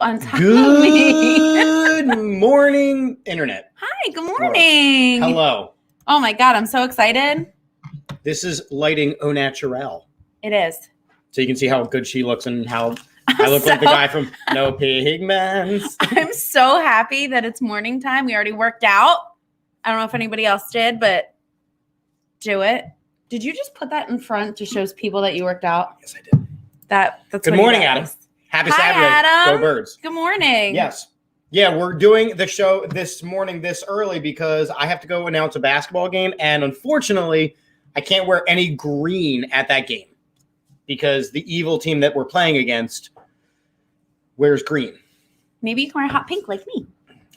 On top of me. Good morning, Internet. Hi, good morning. Hello. Oh my God, I'm so excited. This is lighting au naturel. It is. So you can see how good she looks and how I look like the guy from No Pigments. I'm so happy that it's morning time. We already worked out. I don't know if anybody else did, but do it. Did you just put that in front to show people that you worked out? Yes, I did. That's Good morning, Adam. Happy Saturday. Adam. Go Birds. Good morning. Yes. Yeah, we're doing the show this morning this early because I have to go announce a basketball game. And unfortunately, I can't wear any green at that game because the evil team that we're playing against wears green. Maybe you can wear hot pink like me.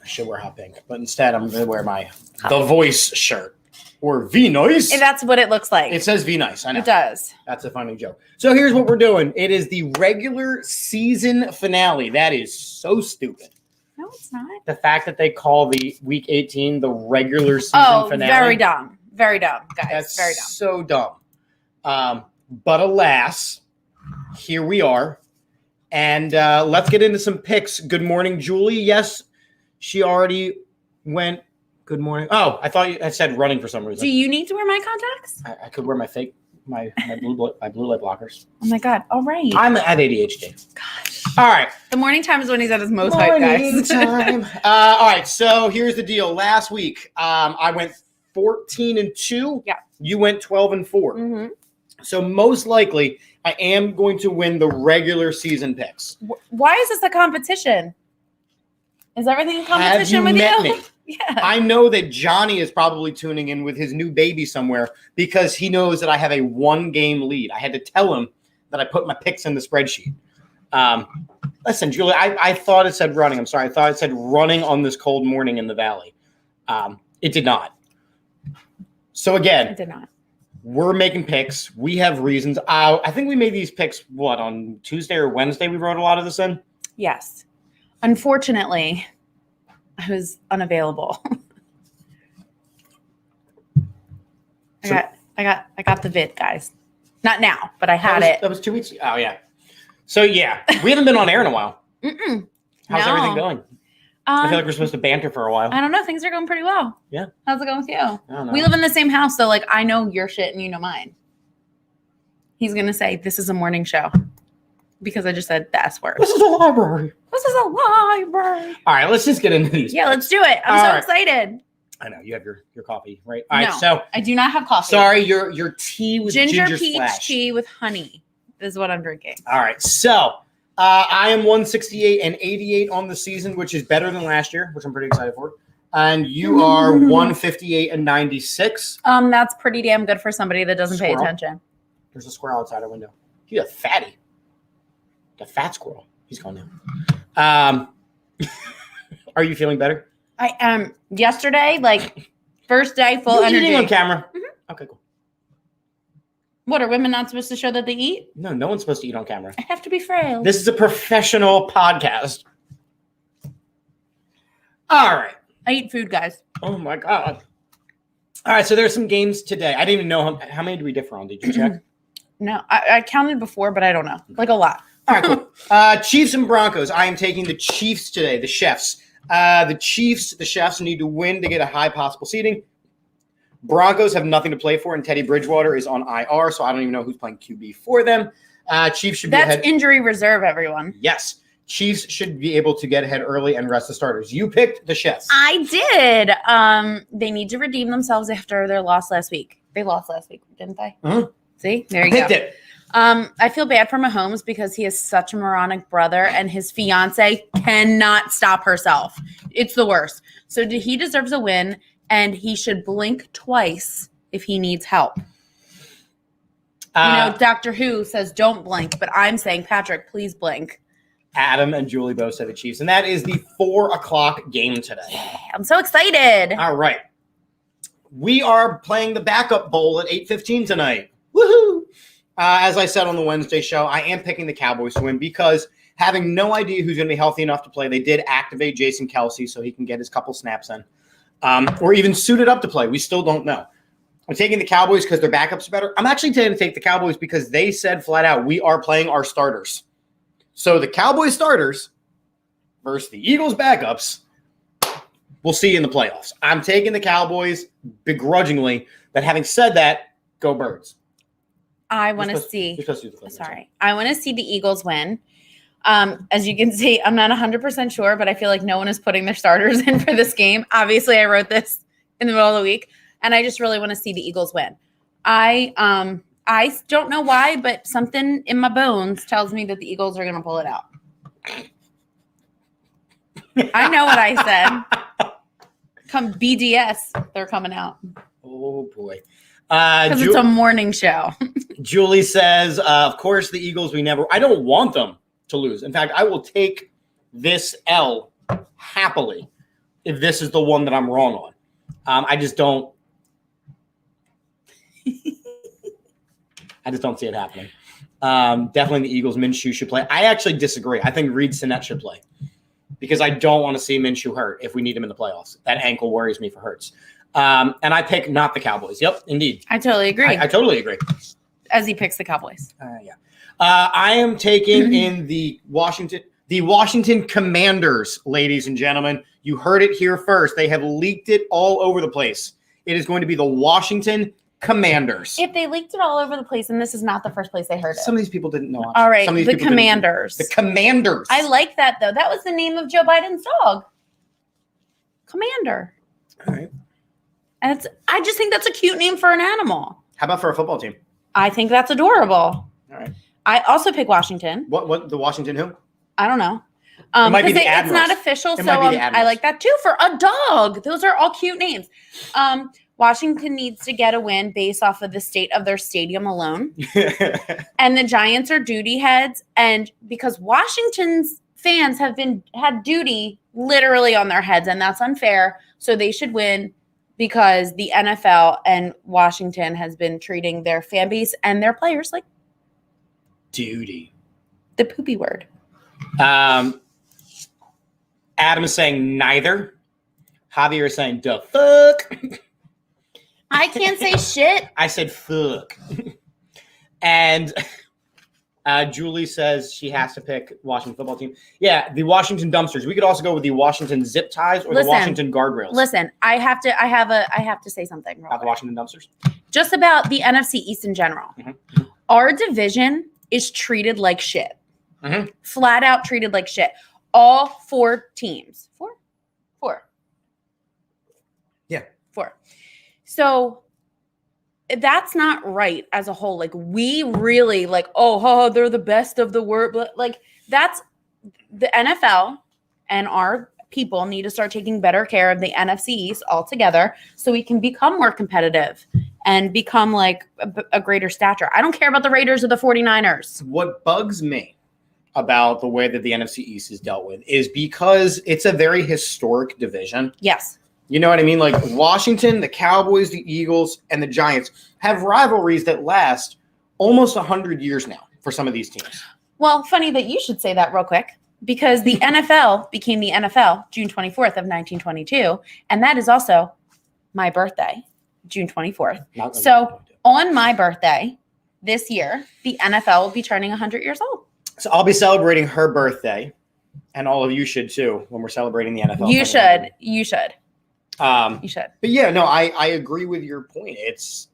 I should wear hot pink, but instead I'm going to wear my The Voice shirt. Or V-Nice. And that's what it looks like. It says V-Nice. I know. It does. That's a funny joke. So here's what we're doing. It is the regular season finale. That is so stupid. No, it's not. The fact that they call the week 18 the regular season finale. Very dumb. Very dumb, guys. That's very dumb. So dumb. But alas, here we are. And let's get into some picks. Good morning, Julie. Yes, she already went. Good morning. Oh, I thought I said running for some reason. Do you need to wear my contacts? I could wear my blue light blockers. Oh my God. All right. I'm at ADHD. Gosh. All right. The morning time is when he's at his most hype, guys. Time. All right. So here's the deal. Last week, I went 14-2. Yeah. You went 12-4. Mm-hmm. So most likely, I am going to win the regular season picks. Why is this a competition? Is everything a competition with Met you? Me? Yeah. I know that Johnny is probably tuning in with his new baby somewhere because he knows that I have a 1-game lead. I had to tell him that I put my picks in the spreadsheet. Listen, Julie, I thought it said running. I'm sorry. I thought it said running on this cold morning in the valley. It did not. So again, It did not. We're making picks. We have reasons. I think we made these picks, on Tuesday or Wednesday we wrote a lot of this in? Yes. Unfortunately, I was unavailable. I got the vid, guys. Not now, but I had it. That was 2 weeks ago. Oh, yeah. So, yeah, we haven't been on air in a while. Mm-mm. How's everything going? I feel like we're supposed to banter for a while. I don't know. Things are going pretty well. Yeah. How's it going with you? I don't know. We live in the same house, so I know your shit and you know mine. He's going to say, this is a morning show. Because I just said the S word. This is a library. This is a library. All right, let's just get into these. Yeah, let's do it. I'm excited. I know. You have your coffee, right? All right, no, so. I do not have coffee. Sorry, your tea with ginger peach splash. tea with honey is what I'm drinking. All right, so I am 168-88 on the season, which is better than last year, which I'm pretty excited for. And you are 158-96. That's pretty damn good for somebody that doesn't pay attention. There's a squirrel outside our window. He's a fatty. The fat squirrel. He's gone now. Are you feeling better? I am. Yesterday, first day, full You're energy. eating on camera. Mm-hmm. Okay, cool. What, are women not supposed to show that they eat? No one's supposed to eat on camera. I have to be frail. This is a professional podcast. All right. I eat food, guys. Oh, my God. All right, so there's some games today. I didn't even know how many did we differ on. Did you check? No, I counted before, but I don't know. A lot. All right, cool. Chiefs and Broncos. I am taking the Chiefs today, the Chefs. The Chefs need to win to get a high possible seeding. Broncos have nothing to play for, and Teddy Bridgewater is on IR, so I don't even know who's playing QB for them. Chiefs should be ahead. That's injury reserve, everyone. Yes. Chiefs should be able to get ahead early and rest the starters. You picked the Chefs. I did. They need to redeem themselves after their loss last week. They lost last week, didn't they? Mm-hmm. See? There you Picked go. it. I feel bad for Mahomes because he is such a moronic brother and his fiance cannot stop herself. It's the worst. So he deserves a win and he should blink twice if he needs help. Doctor Who says don't blink, but I'm saying, Patrick, please blink. Adam and Julie both said the Chiefs, and that is the 4:00 game today. Yeah, I'm so excited. All right. We are playing the backup bowl at 8:15 tonight. Woohoo! As I said on the Wednesday show, I am picking the Cowboys to win because having no idea who's going to be healthy enough to play, they did activate Jason Kelce so he can get his couple snaps in. Or even suited up to play. We still don't know. I'm taking the Cowboys because their backups are better. I'm actually going to take the Cowboys because they said flat out, we are playing our starters. So the Cowboys starters versus the Eagles backups, we'll see you in the playoffs. I'm taking the Cowboys begrudgingly, but having said that, go Birds. I want to see. You're supposed to do the Clippers. Sorry. I want to see the Eagles win. As you can see, I'm not 100% sure, but I feel like no one is putting their starters in for this game. Obviously, I wrote this in the middle of the week, and I just really want to see the Eagles win. I don't know why, but something in my bones tells me that the Eagles are going to pull it out. I know what I said. Come BDS, they're coming out. Oh, boy. Because it's a morning show. Julie says, of course, the Eagles, I don't want them to lose. In fact, I will take this L happily if this is the one that I'm wrong on. I just don't see it happening. Definitely the Eagles. Minshew should play. I actually disagree. I think Reed Sinnett should play because I don't want to see Minshew hurt if we need him in the playoffs. That ankle worries me for Hurts. And I pick not the Cowboys. Yep, indeed. I totally agree. I totally agree. As he picks the Cowboys. Yeah. I am taking in the Washington Commanders, ladies and gentlemen. You heard it here first. They have leaked it all over the place. It is going to be the Washington Commanders. If they leaked it all over the place, and this is not the first place they heard it. Some of these people didn't know. All right, the Commanders. The Commanders. I like that, though. That was the name of Joe Biden's dog. Commander. All right. And I just think that's a cute name for an animal. How about for a football team? I think that's adorable. All right. I also pick Washington. What the Washington who? I don't know. It might be the It's not official, so I like that too. For a dog. Those are all cute names. Washington needs to get a win based off of the state of their stadium alone. And the Giants are duty heads. And because Washington's fans have had duty literally on their heads, and that's unfair. So they should win because the NFL and Washington has been treating their fan base and their players like duty. The poopy word. Adam is saying neither. Javier is saying the fuck. I can't say shit. I said fuck. And Julie says she has to pick Washington football team. Yeah, the Washington Dumpsters. We could also go with the Washington Zip Ties or the Washington Guardrails. Listen, I have to say something about the Washington Dumpsters. Just about the NFC East in general. Mm-hmm. Our division is treated like shit. Mm-hmm. Flat out treated like shit. All 4 teams. 4. Yeah. 4. So that's not right as a whole. Like we really like, they're the best of the world. But like that's the NFL and our people need to start taking better care of the NFC East altogether so we can become more competitive and become like a greater stature. I don't care about the Raiders or the 49ers. What bugs me about the way that the NFC East is dealt with is because it's a very historic division. Yes. You know what I mean? Like Washington, the Cowboys, the Eagles, and the Giants have rivalries that last almost 100 years now for some of these teams. Well, funny that you should say that real quick because the NFL became the NFL June 24th of 1922, and that is also my birthday, June 24th. So on my birthday this year, the NFL will be turning 100 years old. So I'll be celebrating her birthday, and all of you should too when we're celebrating the NFL. You should. You should. But yeah, no, I agree with your point. It's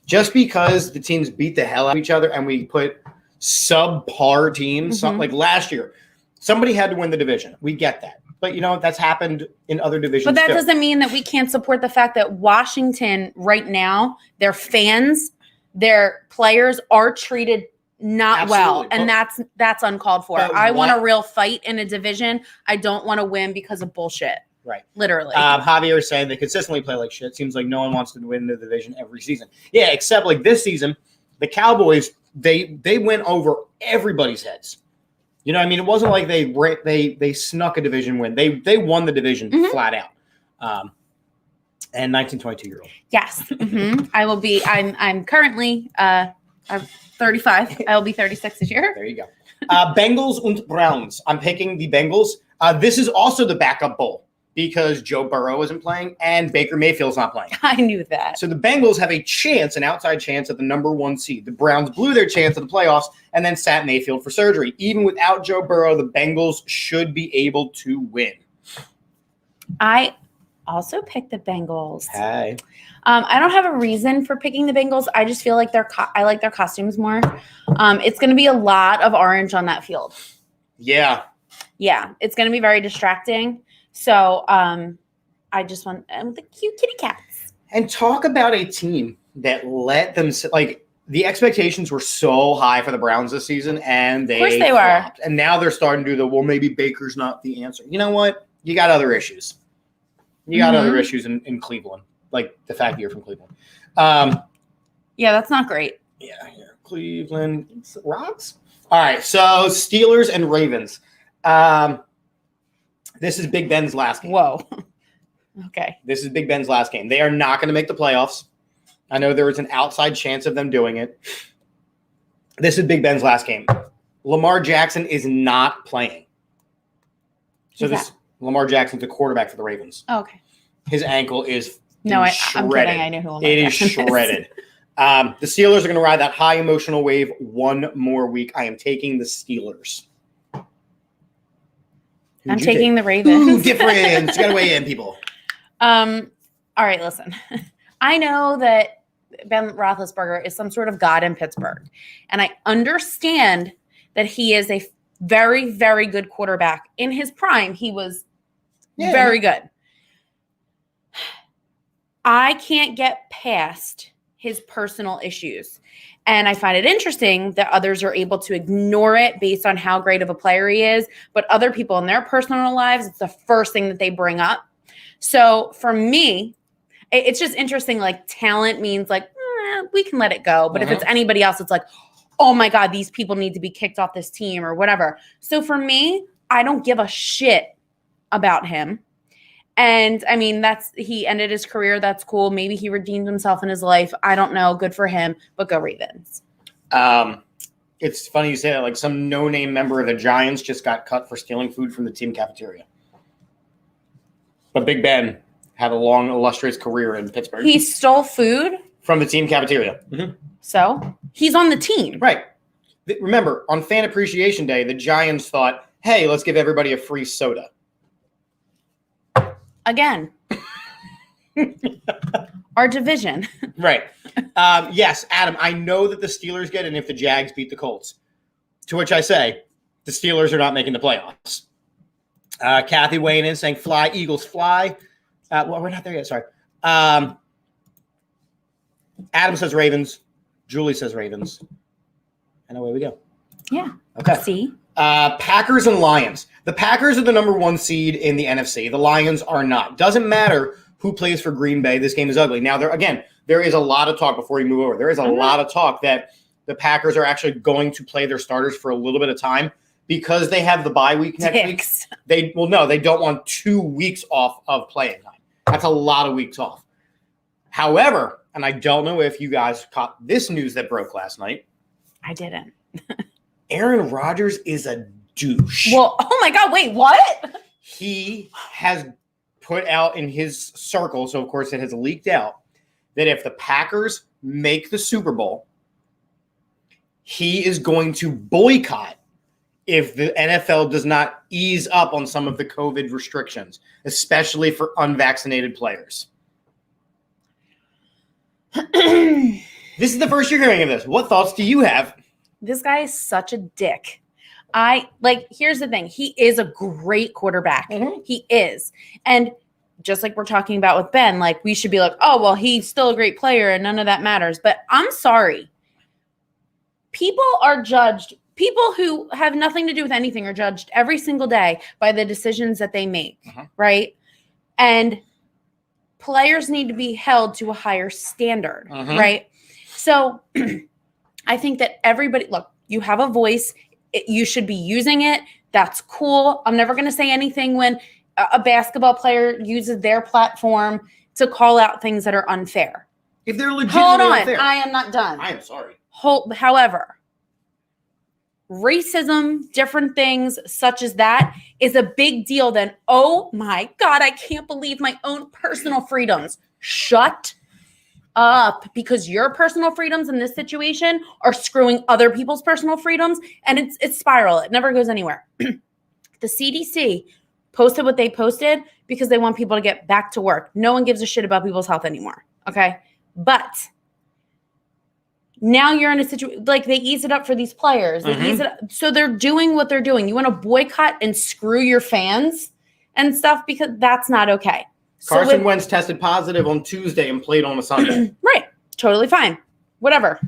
just because the teams beat the hell out of each other and we put subpar teams, like last year, somebody had to win the division. We get that. But, that's happened in other divisions. But that doesn't mean that we can't support the fact that Washington right now, their fans, their players are treated not well. And that's uncalled for. I want a real fight in a division. I don't want to win because of bullshit. Right. Literally. Javier is saying they consistently play like shit. Seems like no one wants to win the division every season. Yeah, except like this season, the Cowboys, they went over everybody's heads. You know what I mean? It wasn't like they snuck a division win. They won the division flat out. And 1922-year-old. Yes. I will be I'm currently I'm 35. I will be 36 this year. There you go. Bengals and Browns. I'm picking the Bengals. This is also the backup bowl. because Joe Burrow isn't playing and Baker Mayfield's not playing. I knew that. So the Bengals have a chance, an outside chance at the number 1 seed. The Browns blew their chance at the playoffs and then sat Mayfield for surgery. Even without Joe Burrow, the Bengals should be able to win. I also picked the Bengals. Hey. I don't have a reason for picking the Bengals. I just feel like I like their costumes more. It's going to be a lot of orange on that field. Yeah. Yeah, it's going to be very distracting. So I just want the cute kitty cats. And talk about a team that let them the expectations were so high for the Browns this season, and they flopped. And now they're starting to do maybe Baker's not the answer. You know what? You got other issues. You got other issues in Cleveland, like the fact that you're from Cleveland. Yeah, that's not great. Yeah, Cleveland rocks. All right, so Steelers and Ravens. This is Big Ben's last game. Whoa. Okay. This is Big Ben's last game. They are not going to make the playoffs. I know there is an outside chance of them doing it. This is Big Ben's last game. Lamar Jackson is not playing. So Lamar Jackson's the quarterback for the Ravens. Oh, okay. His ankle is I'm shredded. kidding. I know who Lamar Jackson is shredded. The Steelers are going to ride that high emotional wave one more week. I am taking the Steelers. I'm taking the Ravens. Ooh, difference. You got to weigh in, people. All right, listen. I know that Ben Roethlisberger is some sort of god in Pittsburgh, and I understand that he is a very, very good quarterback. In his prime, he was very good. I can't get past his personal issues. And I find it interesting that others are able to ignore it based on how great of a player he is. But other people in their personal lives, it's the first thing that they bring up. So for me, it's just interesting. Like talent means we can let it go. But if it's anybody else, it's like, oh my God, these people need to be kicked off this team or whatever. So for me, I don't give a shit about him. And I mean, he ended his career. That's cool. Maybe he redeemed himself in his life. I don't know. Good for him, but go Ravens. It's funny you say that. Like some no-name member of the Giants just got cut for stealing food from the team cafeteria. But Big Ben had a long, illustrious career in Pittsburgh. He stole food from the team cafeteria. So he's on the team. Right. Remember, on Fan Appreciation Day, the Giants thought, hey, let's give everybody a free soda. Again, our division. Right. Yes, Adam, I know that the Steelers get in if the Jags beat the Colts. To which I say, the Steelers are not making the playoffs. Kathy weighing in saying, fly, Eagles, fly. Well, we're not there yet, sorry. Adam says Ravens. Julie says Ravens. And away we go. Yeah. Okay. See? Packers and Lions. The Packers are the number 1 seed in the NFC. The Lions are not. Doesn't matter who plays for Green Bay. This game is ugly. Now, there is a lot of talk before you move over. There is a lot of talk that the Packers are actually going to play their starters for a little bit of time because they have the bye week next week. They don't want 2 weeks off of playing time. That's a lot of weeks off. However, and I don't know if you guys caught this news that broke last night. I didn't. Aaron Rodgers is a douche. Well, oh my God, wait, what? He has put out in his circle, so of course it has leaked out, that if the Packers make the Super Bowl, he is going to boycott if the NFL does not ease up on some of the COVID restrictions, especially for unvaccinated players. This is the first you're hearing of this. What thoughts do you have? This guy is such a dick. Here's the thing. He is a great quarterback. He is. And just like we're talking about with Ben, we should be like, oh, well, he's still a great player and none of that matters. But I'm sorry. People are judged. People who have nothing to do with anything are judged every single day by the decisions that they make, right? And players need to be held to a higher standard, right? So I think that everybody, look, you have a voice. You should be using it. That's cool. I'm never going to say anything when a basketball player uses their platform to call out things that are unfair. If they're legitimately unfair. I am not done. I am sorry. However, racism, different things such as that is a big deal than, oh my God, I can't believe my own personal freedoms. Shut up, because your personal freedoms in this situation are screwing other people's personal freedoms, and it's spiral. It never goes anywhere. The CDC posted what they posted because they want people to get back to work. No one gives a shit about people's health anymore. Okay. But now you're in a situation, like they ease it up for these players. They ease it up. So they're doing what they're doing. You want to boycott and screw your fans and stuff, because that's not okay. Carson Wentz tested positive on Tuesday and played on a Sunday. Right. Totally fine. Whatever.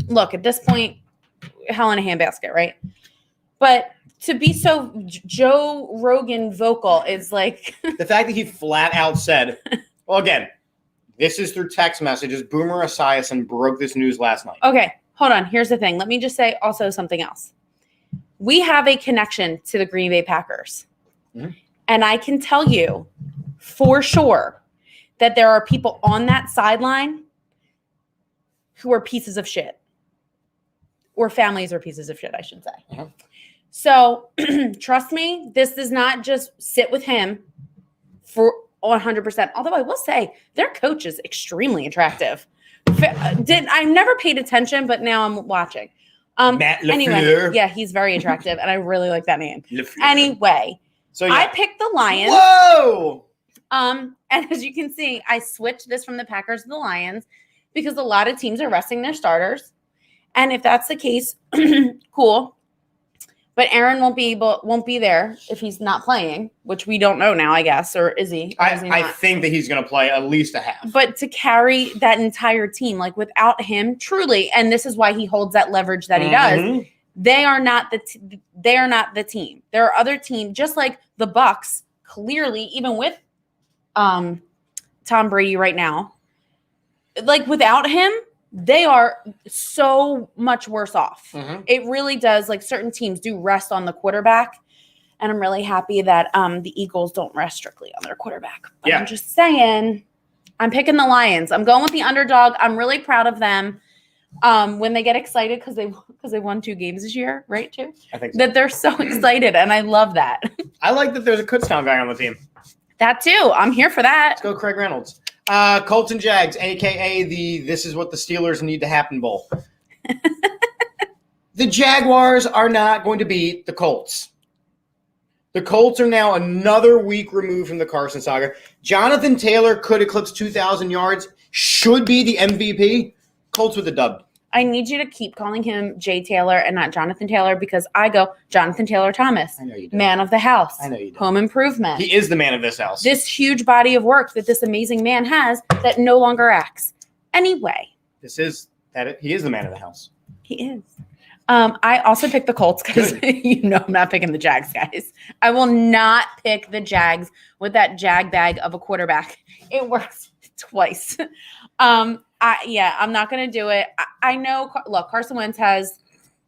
Look, at this point, hell in a handbasket, right? But to be so Joe Rogan vocal is like... The fact that he flat out said, well, again, this is through text messages. Boomer Esiason broke this news last night. Okay, hold on. Here's the thing. Let me just say also something else. We have a connection to the Green Bay Packers. Mm-hmm. And I can tell you for sure that there are people on that sideline who are pieces of shit. Or families are pieces of shit, I should say. Mm-hmm. So trust me, this does not just sit with him for 100%. Although I will say their coach is extremely attractive. I never paid attention, but now I'm watching. Matt LaFleur. Anyway, yeah, he's very attractive, and I really like that name. LaFleur. Anyway, so yeah. I picked the Lions. Whoa! And as you can see, I switched this from the Packers to the Lions because a lot of teams are resting their starters, and if that's the case, cool. But Aaron won't be there if he's not playing, which we don't know now, I guess, or is he? I think that he's going to play at least a half. But to carry that entire team, like without him, truly, and this is why he holds that leverage that he does. They are not the team. There are other teams, just like the Bucs. Clearly, even with Tom Brady right now, like without him, they are so much worse off. It really does. Like certain teams do rest on the quarterback. And I'm really happy that the Eagles don't rest strictly on their quarterback. But I'm just saying, I'm picking the Lions. I'm going with the underdog. I'm really proud of them when they get excited because they won 2 games this year, right, too? I think so. That they're so excited, and I love that. I like that there's a Kutztown guy on the team. That too. I'm here for that. Let's go Craig Reynolds. Colts and Jags, a.k.a. the This Is What the Steelers Need to Happen Bowl. The Jaguars are not going to beat the Colts. The Colts are now another week removed from the Carson saga. Jonathan Taylor could eclipse 2,000 yards, should be the MVP. Colts with the dub. I need you to keep calling him Jay Taylor and not Jonathan Taylor because I go Jonathan Taylor Thomas. I know you do. Man of the house. I know you do. Home improvement. He is the man of this house. This huge body of work that this amazing man has that no longer acts. Anyway. He is the man of the house. He is. I also picked the Colts because I'm not picking the Jags, guys. I will not pick the Jags with that jag bag of a quarterback. It works twice. I'm not going to do it. I know, look, Carson Wentz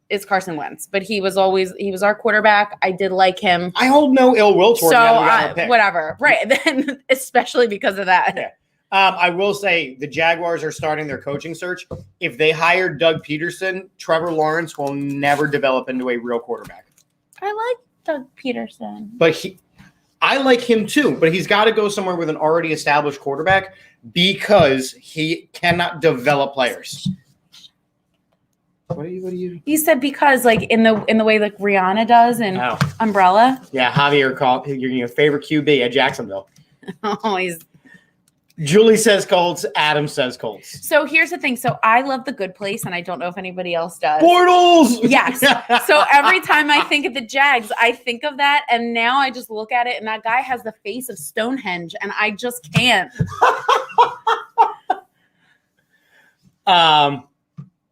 is Carson Wentz, but he was our quarterback. I did like him. I hold no ill will toward him. So whatever. Right. Then, especially because of that. Yeah. I will say the Jaguars are starting their coaching search. If they hire Doug Peterson, Trevor Lawrence will never develop into a real quarterback. I like Doug Peterson. But I like him too, but he's got to go somewhere with an already established quarterback because he cannot develop players. What are you? You said because like in the way like Rihanna does in Umbrella. Yeah, Javier your favorite QB at Jacksonville. Oh, he's. Julie says Colts. Adam says Colts. So here's the thing. So I love The Good Place, and I don't know if anybody else does. Bortles! Yes. So every time I think of the Jags, I think of that, and now I just look at it, and that guy has the face of Stonehenge, and I just can't.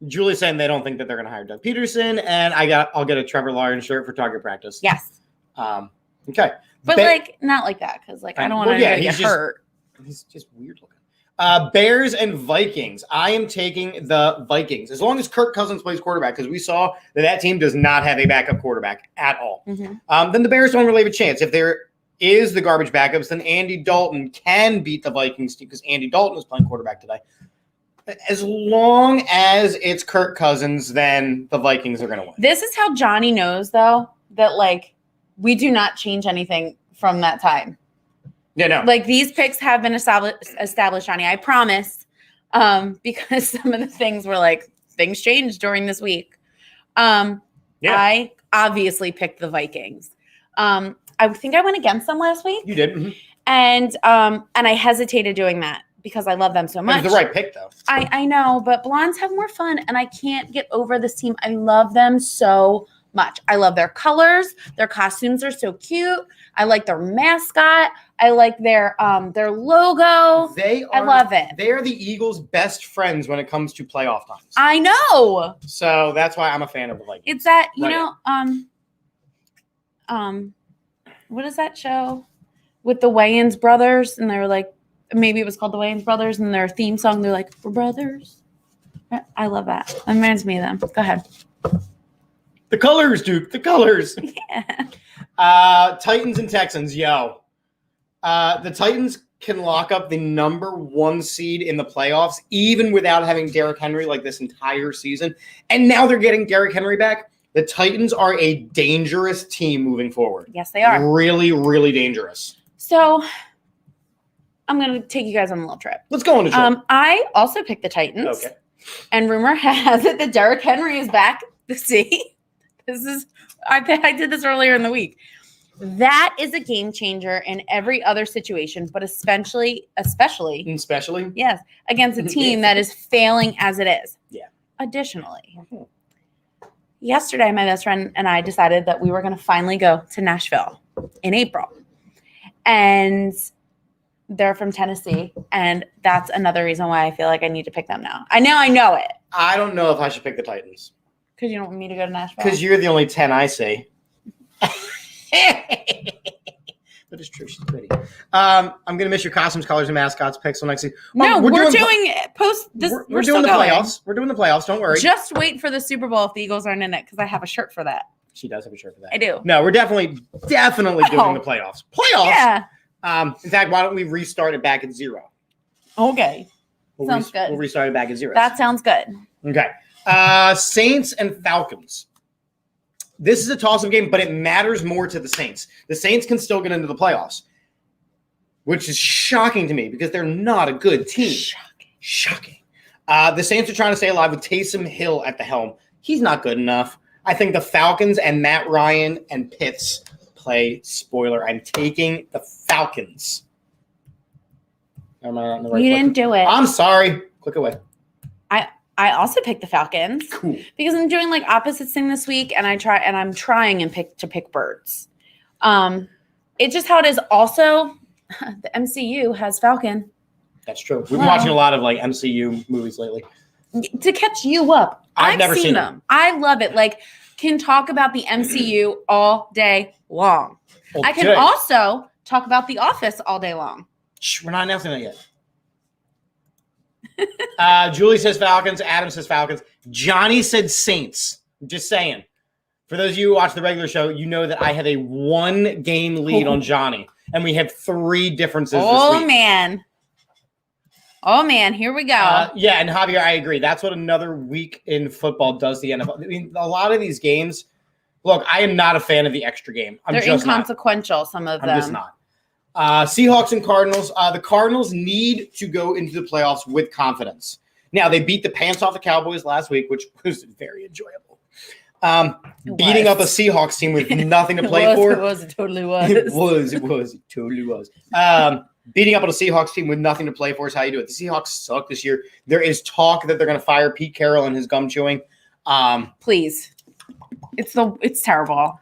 Julie's saying they don't think that they're going to hire Doug Peterson, and I'll get a Trevor Lawrence shirt for target practice. Yes. Okay. But not like that, because I don't want to get hurt. He's just weird looking. Bears and Vikings. I am taking the Vikings. As long as Kirk Cousins plays quarterback, because we saw that team does not have a backup quarterback at all. Then the Bears don't really have a chance. If there is the garbage backups, then Andy Dalton can beat the Vikings team because Andy Dalton is playing quarterback today. As long as it's Kirk Cousins, then the Vikings are going to win. This is how Johnny knows, though, that, like, we do not change anything from that time. Yeah, no. Like, these picks have been established, Johnny. I promise. Because some of the things were like, things changed during this week. I obviously picked the Vikings. I think I went against them last week. You did. Mm-hmm. And I hesitated doing that because I love them so much. It was the right pick, though. I know, but blondes have more fun, and I can't get over this team. I love them so much. I love their colors. Their costumes are so cute. I like their mascot. I like their logo. I love it. They are the Eagles' best friends when it comes to playoff times. I know. So that's why I'm a fan of the Vikings. It's that, what is that show with the Wayans brothers? And they were like, maybe it was called the Wayans brothers, and their theme song, they're like, we're brothers. I love that. That reminds me of them. Go ahead. The colors, Duke. The colors. Yeah. Titans and Texans, yo. The Titans can lock up the number 1 seed in the playoffs, even without having Derrick Henry like this entire season. And now they're getting Derrick Henry back. The Titans are a dangerous team moving forward. Yes, they are. Really, really dangerous. So I'm going to take you guys on a little trip. Let's go on a trip. I also picked the Titans. Okay. And rumor has it that Derrick Henry is back. See, I did this earlier in the week. That is a game changer in every other situation, but especially, yes, against a team that is failing as it is. Yeah. Additionally, yesterday, my best friend and I decided that we were going to finally go to Nashville in April. And they're from Tennessee, and that's another reason why I feel like I need to pick them now. I know it. I don't know if I should pick the Titans. Because you don't want me to go to Nashville? Because you're the only 10 I see. That is true. She's pretty. I'm going to miss your costumes, colors, and mascots picks next week. No, we're doing post this. We're doing the playoffs. We're doing the playoffs. Don't worry. Just wait for the Super Bowl if the Eagles aren't in it, because I have a shirt for that. She does have a shirt for that. I do. No, we're definitely doing the playoffs. Playoffs? Yeah. In fact, why don't we restart it back at 0? Okay. Sounds good. We'll restart it back at 0. That sounds good. Okay. Saints and Falcons. This is a toss-up game, but it matters more to the Saints. The Saints can still get into the playoffs, which is shocking to me because they're not a good team. Shocking. The Saints are trying to stay alive with Taysom Hill at the helm. He's not good enough. I think the Falcons and Matt Ryan and Pitts play spoiler. I'm taking the Falcons. Am I on the right You click? didn't do it. I'm sorry. Click away. I also picked the Falcons. Cool. Because I'm doing like opposites thing this week, and I'm trying to pick birds. It's just how it is. Also, the MCU has Falcon. That's true. We've been watching a lot of like MCU movies lately. To catch you up, I've never seen them. I love it. Like, can talk about the MCU all day long. Okay. I can also talk about The Office all day long. Shh, we're not announcing that yet. Julie says Falcons. Adam says Falcons. Johnny said Saints. I'm just saying. For those of you who watch the regular show, you know that I have a 1-game lead on Johnny, and we have 3 differences this week. Oh, man. Here we go. Yeah, and Javier, I agree. That's what another week in football does to the NFL. I mean, a lot of these games, look, I am not a fan of the extra game. They're just inconsequential, some of them. I'm just not. Seahawks and Cardinals. The Cardinals need to go into the playoffs with confidence. Now, they beat the pants off the Cowboys last week, which was very enjoyable. Beating up a Seahawks team with nothing to play for. It totally was. It totally was. Beating up on a Seahawks team with nothing to play for is how you do it. The Seahawks suck this year. There is talk that they're going to fire Pete Carroll and his gum chewing. Please. It's terrible.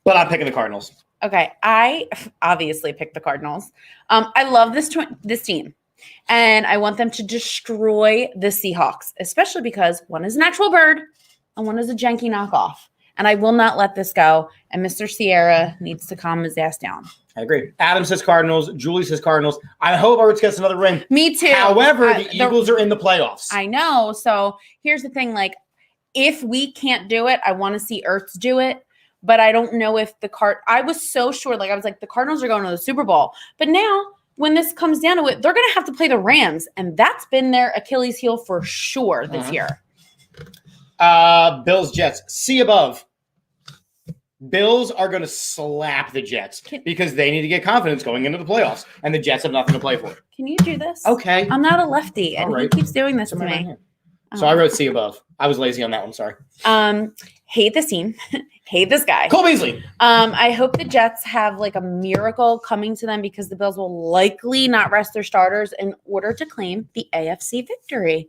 But I'm picking the Cardinals. Okay, I obviously picked the Cardinals. I love this team, and I want them to destroy the Seahawks, especially because one is an actual bird and one is a janky knockoff. And I will not let this go, and Mr. Sierra needs to calm his ass down. I agree. Adam says Cardinals. Julie says Cardinals. I hope Arts gets another ring. Me too. However, the Eagles are in the playoffs. I know. So here's the thing. Like, if we can't do it, I want to see Ertz do it. But I don't know if I was so sure. Like, I was like, the Cardinals are going to the Super Bowl. But now when this comes down to it, they're going to have to play the Rams, and that's been their Achilles heel for sure this year. Bills, Jets, see above. Bills are going to slap the Jets because they need to get confidence going into the playoffs, and the Jets have nothing to play for. Can you do this? Okay. I'm not a lefty, and he keeps doing this to me. So I wrote see above. I was lazy on that one. Sorry. Hate this team. Hate this guy. Cole Beasley. I hope the Jets have like a miracle coming to them because the Bills will likely not rest their starters in order to claim the AFC victory.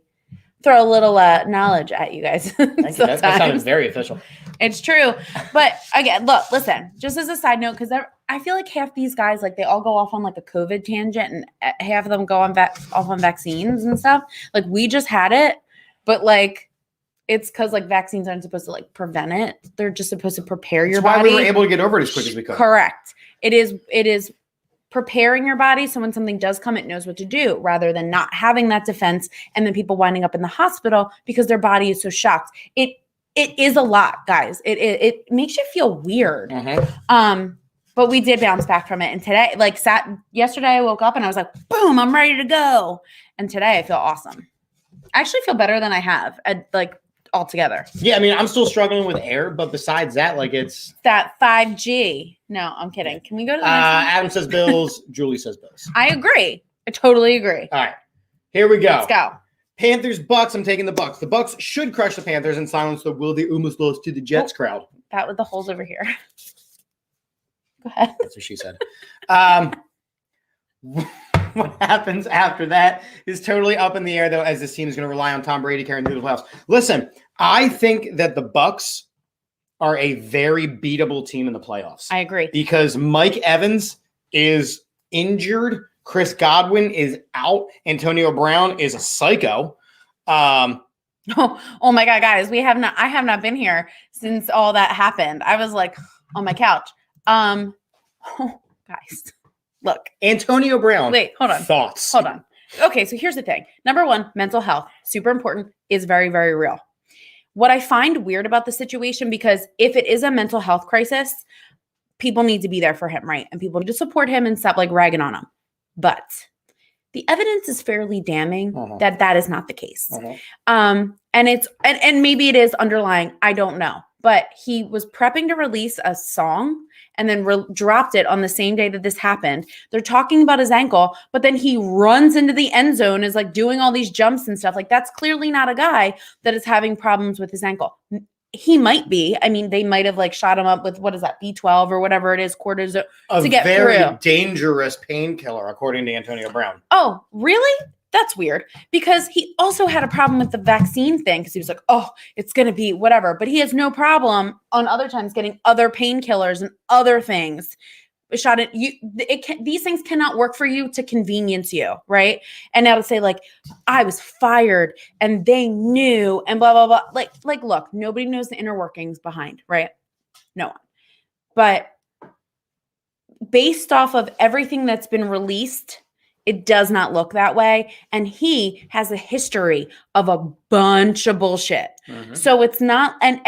Throw a little knowledge at you guys. Thank you. That sounded very official. It's true. But again, listen, just as a side note, because I feel like half these guys, like they all go off on like a COVID tangent and half of them go on off on vaccines and stuff. Like we just had it, but like it's because like vaccines aren't supposed to like prevent it. They're just supposed to prepare your body. That's why we were able to get over it as quick as we could. Correct. It is preparing your body so when something does come, it knows what to do rather than not having that defense and then people winding up in the hospital because their body is so shocked. It is a lot, guys. It makes you feel weird. But we did bounce back from it. And today, yesterday I woke up and I was like, boom, I'm ready to go. And today I feel awesome. I actually feel better than I have altogether. Yeah, I mean, I'm still struggling with air, but besides that, it's that 5G. No, I'm kidding. Can we go to the next one? Adam says Bills. Julie says Bills. I agree. I totally agree. All right, here we go. Let's go. Panthers, Bucks. I'm taking the Bucks. The Bucks should crush the Panthers and silence the will they almost lost to the Jets crowd. That with the holes over here. Go ahead. That's what she said. What happens after that is totally up in the air, though, as this team is going to rely on Tom Brady carrying through the playoffs. Listen, I think that the Bucks are a very beatable team in the playoffs. I agree. Because Mike Evans is injured. Chris Godwin is out. Antonio Brown is a psycho. Oh my God, guys, I have not been here since all that happened. I was like on my couch. Guys. Look, Antonio Brown. Wait, hold on. Thoughts. Hold on. Okay, so here's the thing. Number one, mental health, super important, is very, very real. What I find weird about the situation, because if it is a mental health crisis, people need to be there for him, right? And people need to support him and stop ragging on him. But the evidence is fairly damning that is not the case. And maybe it is underlying. I don't know. But he was prepping to release a song and then dropped it on the same day that this happened. They're talking about his ankle, but then he runs into the end zone, is doing all these jumps and stuff. That's clearly not a guy that is having problems with his ankle. He might be. I mean, they might have shot him up with, what is that, B12 or whatever it is, cortisone to get through. A very dangerous painkiller, according to Antonio Brown. Oh, really? That's weird, because he also had a problem with the vaccine thing because he was like, oh, it's going to be whatever. But he has no problem on other times getting other painkillers and other things shot at you. These things cannot work for you to convenience you, right? And now to say I was fired and they knew and blah, blah, blah. Look, nobody knows the inner workings behind, right? No one. But based off of everything that's been released, it does not look that way. And he has a history of a bunch of bullshit. So it's not, and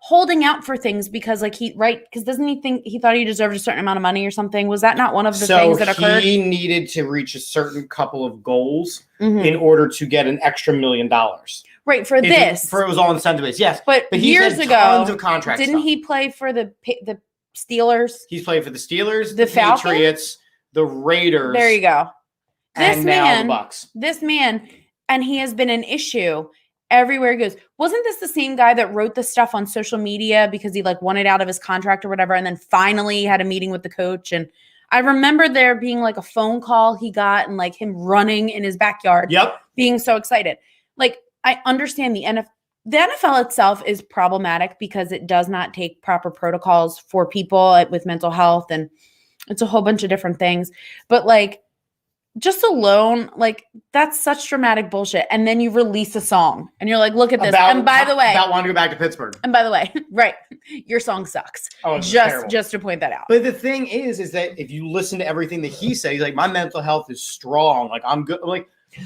holding out for things because because doesn't he think he thought he deserved a certain amount of money or something? Was that not one of the things that occurred? He needed to reach a certain couple of goals in order to get an extra $1 million. Right, for this. It was all incentive-based, yes. But years ago, tons of contract didn't he play for the Steelers? He's played for the Steelers, the Patriots, the Raiders. There you go. Now the Bucks. This man, and he has been an issue everywhere he goes. Wasn't this the same guy that wrote the stuff on social media because he wanted out of his contract or whatever, and then finally had a meeting with the coach? And I remember there being a phone call he got and him running in his backyard. Yep. Being so excited. I understand the NFL. The NFL itself is problematic because it does not take proper protocols for people with mental health, and it's a whole bunch of different things. But just alone, that's such dramatic bullshit. And then you release a song and you're look at this. And by the way, about wanting to go back to Pittsburgh. And by the way, right, your song sucks. Oh, it's just to point that out. But the thing is that if you listen to everything that he says, he's my mental health is strong. I'm good.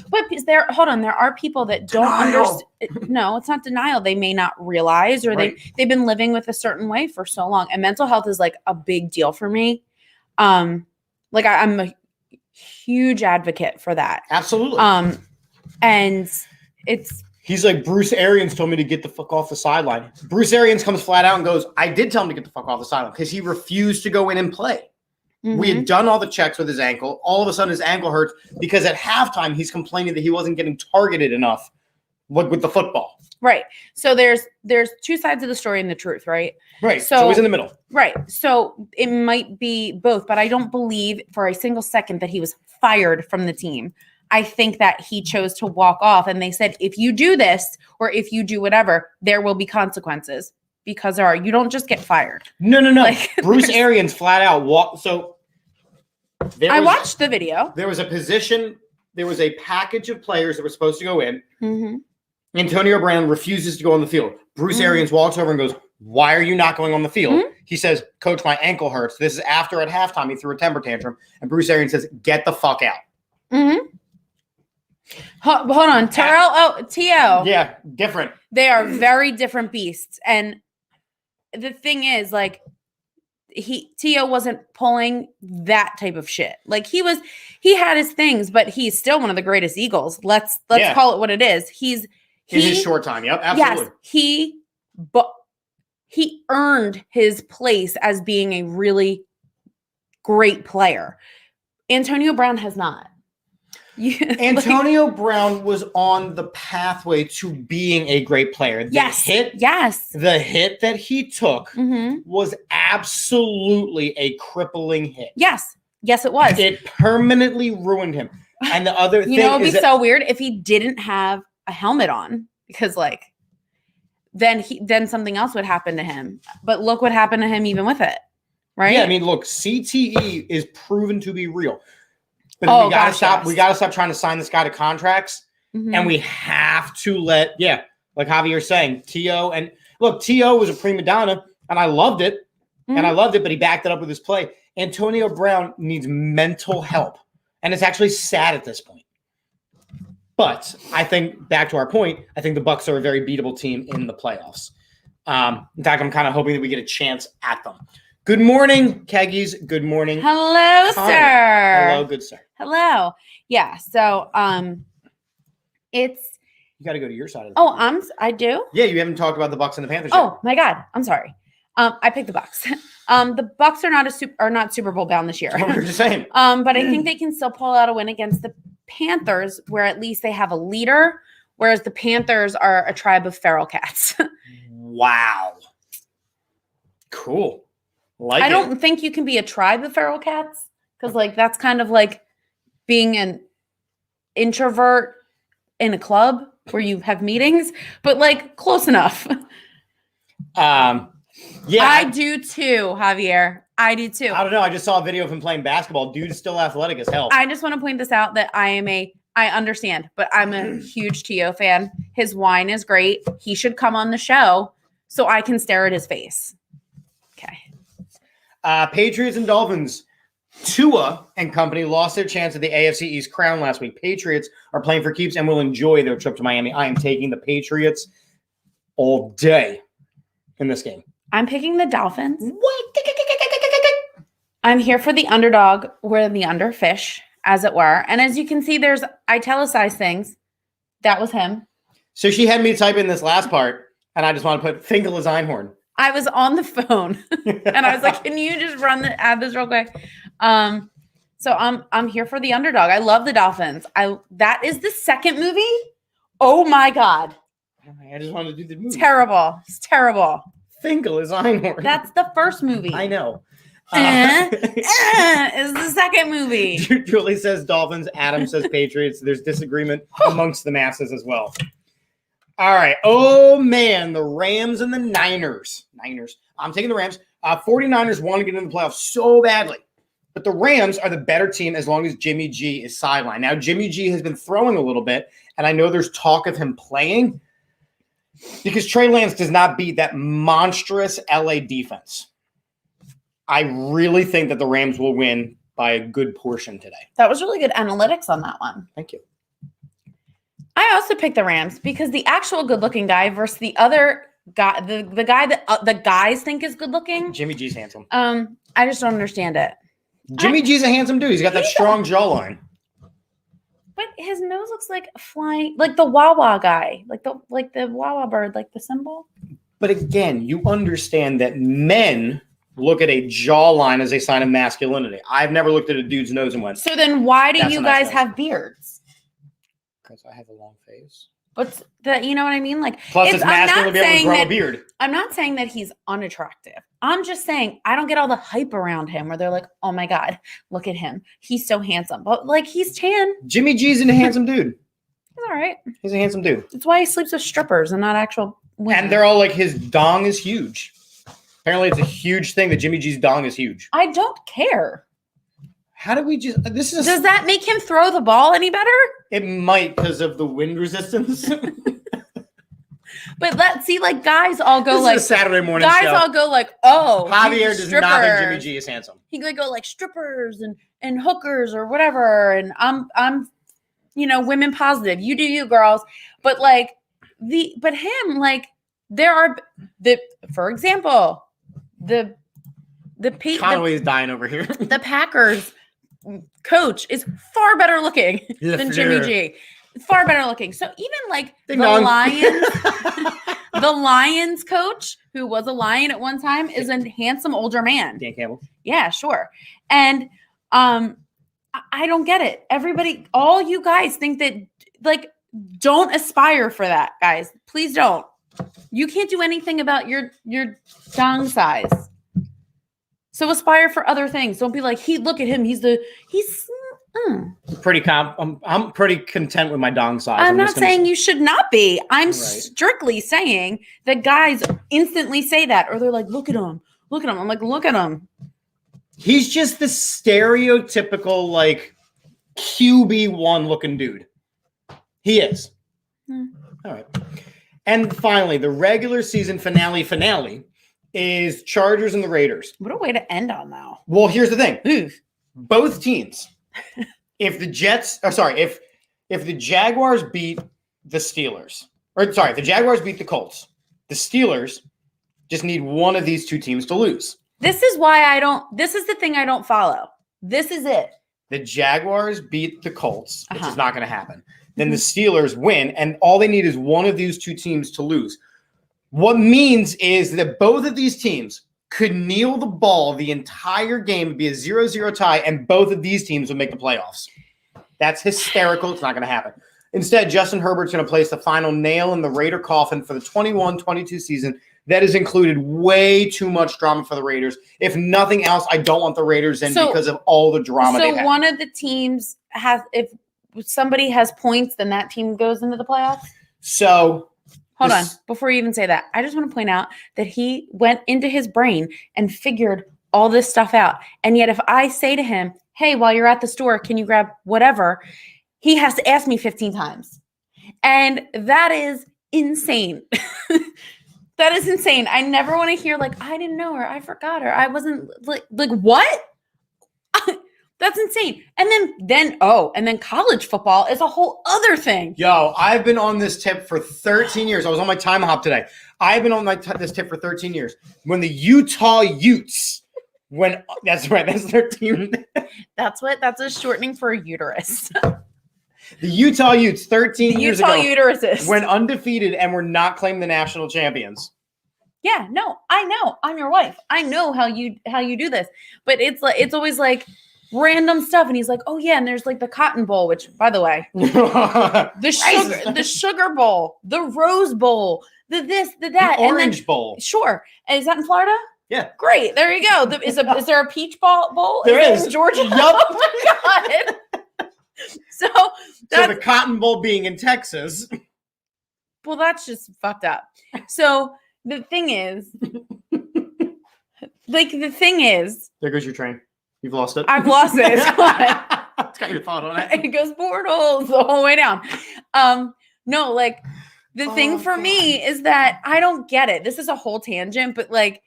But there are people that don't understand. No, it's not denial. They may not realize, or they've been living with a certain way for so long. And mental health is a big deal for me. I'm a huge advocate for that. Absolutely. And he's like, Bruce Arians told me to get the fuck off the sideline. Bruce Arians comes flat out and goes, I did tell him to get the fuck off the sideline because he refused to go in and play. We had done all the checks with his ankle. All of a sudden his ankle hurts because at halftime he's complaining that he wasn't getting targeted enough with the football. Right. So there's two sides of the story and the truth, right? Right. So he's in the middle. Right. So it might be both, but I don't believe for a single second that he was fired from the team. I think that he chose to walk off and they said, if you do this or if you do whatever, there will be consequences. Because you don't just get fired. No. Like, Bruce Arians flat out walked. So I watched the video. There was a position. There was a package of players that were supposed to go in. Mm-hmm. Antonio Brown refuses to go on the field. Bruce Arians walks over and goes, why are you not going on the field? Mm-hmm. He says, Coach, my ankle hurts. This is after at halftime he threw a temper tantrum. And Bruce Arians says, get the fuck out. Mm-hmm. Hold on. Terrell, T.O. Yeah, different. They are very different beasts. And the thing is, like, T.O. wasn't pulling that type of shit. Like, he had his things, but he's still one of the greatest Eagles. Let's call it what it is. In his short time. Yep, absolutely. Yes, he earned his place as being a really great player. Antonio Brown has not. Antonio Brown was on the pathway to being a great player. The hit that he took was absolutely a crippling hit. Yes, it was. It permanently ruined him. And the other thing it'd be so weird if he didn't have a helmet on because, like, then something else would happen to him. But look what happened to him even with it, right? Yeah, I mean, look, CTE is proven to be real. But we gotta stop. Yes. We gotta stop trying to sign this guy to contracts, and we have to let, like Javier's saying, T.O. and look, T.O. was a prima donna, and I loved it, but he backed it up with his play. Antonio Brown needs mental help, and it's actually sad at this point. But I think back to our point, I think the Bucs are a very beatable team in the playoffs. In fact, I'm kind of hoping that we get a chance at them. Good morning, Keggies. Good morning. Hello, Connor. sir. Hello, good sir. Hello. Yeah. So, it's. You got to go to your side of the I do. Yeah, you haven't talked about the Bucs and the Panthers. Oh my God, I'm sorry. I picked the Bucs. The Bucs are not Super Bowl bound this year. We're the same. But I think they can still pull out a win against the Panthers, where at least they have a leader, whereas the Panthers are a tribe of feral cats. Wow. Cool. I don't think you can be a tribe of feral cats because, like, that's kind of like being an introvert in a club where you have meetings, but, like, close enough. Yeah, I do too, Javier. I do too. I don't know. I just saw a video of him playing basketball. Dude's still athletic as hell. I just want to point this out that I understand, but I'm a huge T.O. fan. His wine is great. He should come on the show so I can stare at his face. Okay. Patriots and Dolphins. Tua and company lost their chance at the AFC East crown last week. Patriots are playing for keeps and will enjoy their trip to Miami. I am taking the Patriots all day in this game. I'm picking the Dolphins. What? I'm here for the underdog. We're the underfish, as it were. And as you can see, there's italicized things. That was him. So she had me type in this last part, and I just want to put Finkel as Einhorn. I was on the phone, and I was like, "Can you just add this real quick?" So I'm here for the underdog. I love the Dolphins. That is the second movie. Oh my God! I just wanted to do the movie. Terrible. It's terrible. Finkel is Einhorn. That's the first movie. I know. Is the second movie. Julie says Dolphins. Adam says Patriots. There's disagreement amongst the masses as well. All right. Oh, man. The Rams and the Niners. I'm taking the Rams. 49ers want to get in the playoffs so badly. But the Rams are the better team as long as Jimmy G is sidelined. Now, Jimmy G has been throwing a little bit, and I know there's talk of him playing because Trey Lance does not beat that monstrous LA defense. I really think that the Rams will win by a good portion today. That was really good analytics on that one. Thank you. I also picked the Rams because the actual good-looking guy versus the other guy, the guy that the guys think is good-looking. Jimmy G's handsome. I just don't understand it. Jimmy G's a handsome dude. He's got that strong jawline. But his nose looks like a flying, like the Wawa guy, like the Wawa bird, like the symbol. But again, you understand that men look at a jawline as a sign of masculinity. I've never looked at a dude's nose and went. So then why do That's you a nice guys nose. have beards? Because I have a long face. What's that? You know what I mean? Like, Plus, it's masculine to be able to grow a that, beard. I'm not saying that he's unattractive. I'm just saying I don't get all the hype around him where they're like, oh my God, look at him. He's so handsome. But like, he's tan. Jimmy G's a handsome dude. He's all right. He's a handsome dude. That's why he sleeps with strippers and not actual women. And they're all like, his dong is huge. Apparently, it's a huge thing that Jimmy G's dong is huge. I don't care. How do we just... Does that make him throw the ball any better? It might because of the wind resistance. But let's see, like, guys all go This like... is a Saturday morning guys show. all go like, oh, Javier does not think Jimmy G is handsome. He could go like strippers and hookers or whatever. And I'm, women positive. You do you, girls. But like but him, like, there are for example, Conway's dying over here. The Packers coach is far better looking than Jimmy G. Far better looking. So even like Lions, the Lions coach, who was a Lion at one time, is a handsome older man. Dan Campbell. Yeah, sure. And I don't get it. Everybody, all you guys think that, like, don't aspire for that, guys. Please don't. You can't do anything about your dong size. So aspire for other things. Don't be like, look at him. I'm pretty content with my dong size. I'm not saying you should not be. I'm strictly saying that guys instantly say that, or they're like, look at him. Look at him. I'm like, look at him. He's just the stereotypical, like, QB1 looking dude. He is. All right. And finally, the regular season finale is Chargers and the Raiders. What a way to end on now. Well, here's the thing. Oof. Both teams, if the Jaguars beat the Steelers, if the Jaguars beat the Colts, the Steelers just need one of these two teams to lose. This is the thing I don't follow. This is it. The Jaguars beat the Colts, which is not going to happen. Then the Steelers win, and all they need is one of these two teams to lose. What means is that both of these teams could kneel the ball the entire game, it'd be a 0-0 tie, and both of these teams would make the playoffs. That's hysterical. It's not going to happen. Instead, Justin Herbert's going to place the final nail in the Raider coffin for the 21-22 season. That has included way too much drama for the Raiders. If nothing else, I don't want the Raiders in because of all the drama they've had. So one of the teams if somebody has points, then that team goes into the playoffs? So hold on. Before you even say that, I just want to point out that he went into his brain and figured all this stuff out. And yet if I say to him, hey, while you're at the store, can you grab whatever? He has to ask me 15 times. And that is insane. That is insane. I never want to hear like, I didn't know her. I forgot her. I wasn't like what? That's insane. And then college football is a whole other thing. Yo, I've been on this tip for 13 years. I was on my time hop today. I've been on this tip for 13 years. When the Utah Utes, that's right, that's their team. That's a shortening for a uterus. The Utah Utes 13 years ago uteruses went undefeated and were not claimed the national champions. Yeah, no, I know. I'm your wife. I know how you do this. But it's always like random stuff. And he's like, oh yeah, and there's like the Cotton Bowl, which by the way, the sugar bowl, the Rose Bowl, the this, the that, the Orange Bowl. Sure. Is that in Florida? Yeah. Great. There you go. Is there a Peach Bowl? There is. In Georgia? Yep. Oh my God. So the Cotton Bowl being in Texas. Well, that's just fucked up. So the thing is, there goes your train. You've lost it. I've lost it. It's got your thought on it. It goes portals the whole way down. No, like the thing for me is that I don't get it. This is a whole tangent, but like,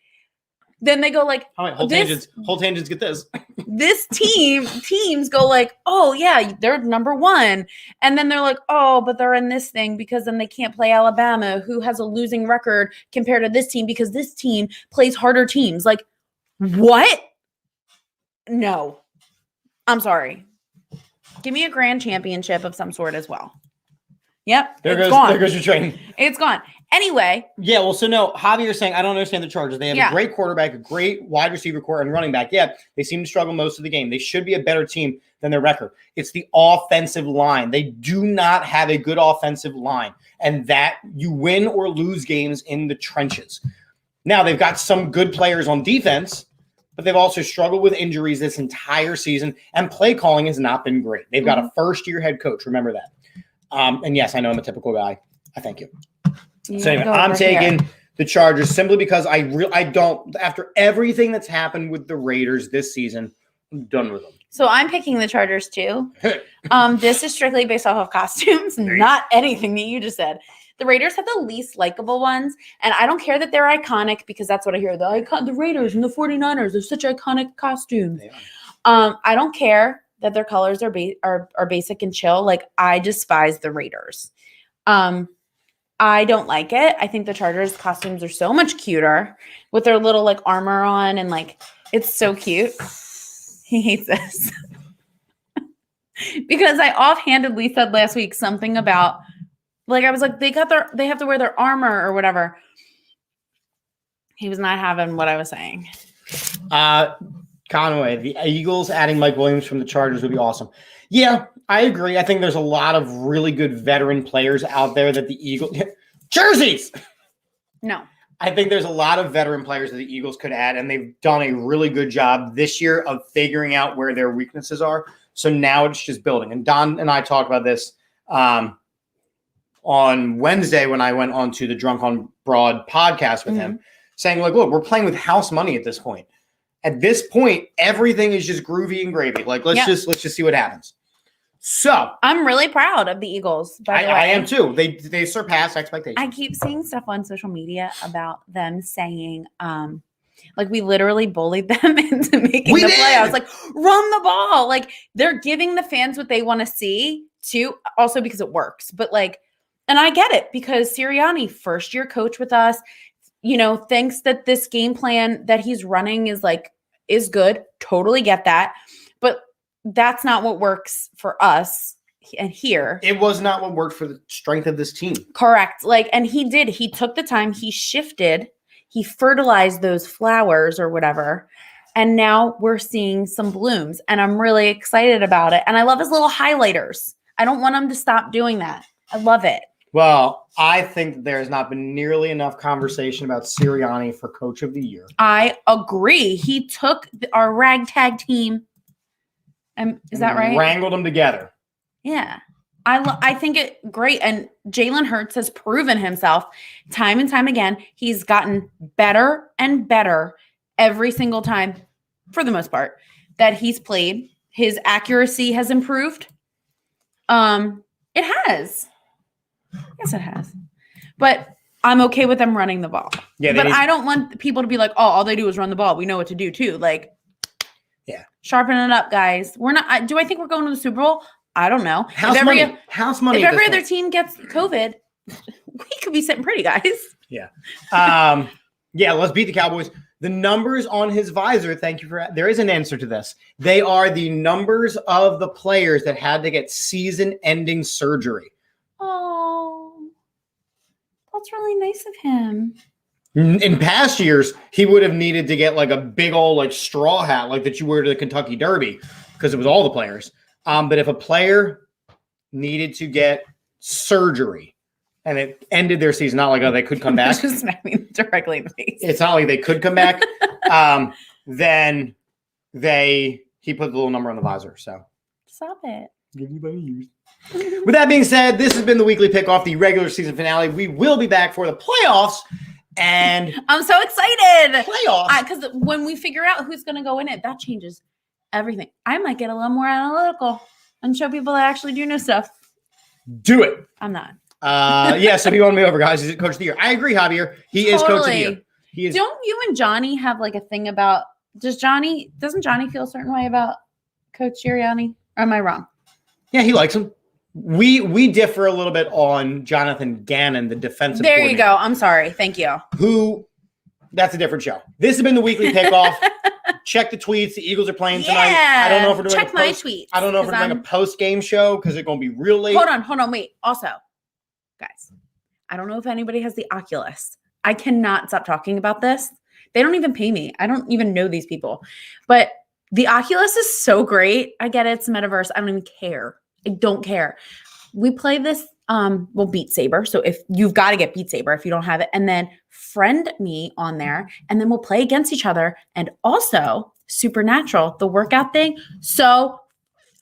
then they go like, whole tangents get this. This teams go like, oh yeah, they're number one. And then they're like, oh, but they're in this thing because then they can't play Alabama, who has a losing record compared to this team because this team plays harder teams. Like, what? No. I'm sorry. Give me a grand championship of some sort as well. Yep. There it's goes gone. there goes your train. It's gone. Anyway. Yeah, well, so no, Javier's saying, I don't understand the Chargers. They have a great quarterback, a great wide receiver core, and running back. Yeah, they seem to struggle most of the game. They should be a better team than their record. It's the offensive line. They do not have a good offensive line, and that you win or lose games in the trenches. Now, they've got some good players on defense, but they've also struggled with injuries this entire season, and play calling has not been great. They've got a first-year head coach. Remember that. And yes, I know I'm a typical guy. I thank you. So anyway, I'm taking the Chargers simply because I don't, after everything that's happened with the Raiders this season, I'm done with them. So I'm picking the Chargers too. This is strictly based off of costumes, not anything that you just said. The Raiders have the least likable ones, and I don't care that they're iconic because that's what I hear. The Raiders and the 49ers are such iconic costumes. I don't care that their colors are basic and chill. Like, I despise the Raiders. I don't like it. I think the Chargers costumes are so much cuter with their little like armor on, and like it's so cute. He hates this. Because I offhandedly said last week something about, like, I was like, they have to wear their armor or whatever. He was not having what I was saying. Conway, the Eagles adding Mike Williams from the Chargers would be awesome. Yeah, I agree. I think there's a lot of really good veteran players out there that the Eagles jerseys. No. I think there's a lot of veteran players that the Eagles could add, and they've done a really good job this year of figuring out where their weaknesses are. So now it's just building. And Don and I talked about this on Wednesday when I went on to the Drunk on Broad podcast with him, saying, like, look, we're playing with house money at this point. At this point, everything is just groovy and gravy. Like, let's just see what happens. So I'm really proud of the Eagles. By the way, I am too. They surpassed expectations. I keep seeing stuff on social media about them saying, like, we literally bullied them into making the playoffs. Like, run the ball. Like, they're giving the fans what they want to see too. Also because it works, but like, and I get it because Sirianni, first year coach with us, thinks that this game plan that he's running is good. Totally get that. But that's not what works for us and here. It was not what worked for the strength of this team. Correct. And he took the time, he shifted, he fertilized those flowers or whatever. And now we're seeing some blooms, and I'm really excited about it. And I love his little highlighters. I don't want him to stop doing that. I love it. Well, I think there has not been nearly enough conversation about Sirianni for Coach of the Year. I agree. He took our ragtag team. Is that right? Wrangled them together. Yeah. I think it great. And Jalen Hurts has proven himself time and time again. He's gotten better and better every single time, for the most part, that he's played. His accuracy has improved. It has. Yes, it has. But I'm okay with them running the ball. Yeah, but I don't want people to be like, oh, all they do is run the ball. We know what to do too. Like, yeah, sharpen it up, guys. We're not. Do I think we're going to the Super Bowl? I don't know. House money. If every other team gets COVID, we could be sitting pretty, guys. Yeah. Yeah. Let's beat the Cowboys. The numbers on his visor. Thank you for. There is an answer to this. They are the numbers of the players that had to get season-ending surgery. Oh, that's really nice of him. In past years, he would have needed to get like a big old like straw hat like that you wear to the Kentucky Derby because it was all the players. But if a player needed to get surgery and it ended their season, not like, oh, they could come back. Just smacking directly in the face. It's not like they could come back. Then he put the little number on the visor. So stop it. Give anybody use. With that being said, this has been the weekly Pickoff, the regular season finale. We will be back for the playoffs. And I'm so excited. Playoffs. Because when we figure out who's going to go in it, that changes everything. I might get a little more analytical and show people that actually do know stuff. Do it. I'm not. Yeah, so he won me over, guys. He's Coach of the Year. I agree, Javier. He is Coach of the Year. He is. Don't you and Johnny have like a thing about, doesn't Johnny feel a certain way about Coach Sirianni? Or am I wrong? Yeah, he likes him. We differ a little bit on Jonathan Gannon, the defensive There you go. I'm sorry. Thank you. That's a different show. This has been the weekly Pickoff. check the tweets. The Eagles are playing tonight. Yeah. I don't know if we're doing Check my tweets. I don't know if we're doing a post-game show because it's going to be real late. Hold on, wait. Also, guys, I don't know if anybody has the Oculus. I cannot stop talking about this. They don't even pay me. I don't even know these people. But the Oculus is so great. I get it. It's metaverse. I don't even care. I don't care. We play this, Beat Saber. So if you've got to get Beat Saber if you don't have it, and then friend me on there, and then we'll play against each other. And also Supernatural, the workout thing. So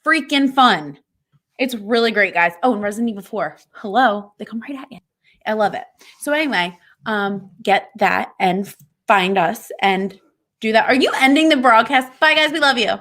freaking fun. It's really great, guys. Oh, and Resident Evil 4. Hello. They come right at you. I love it. So anyway, get that and find us and do that. Are you ending the broadcast? Bye, guys. We love you.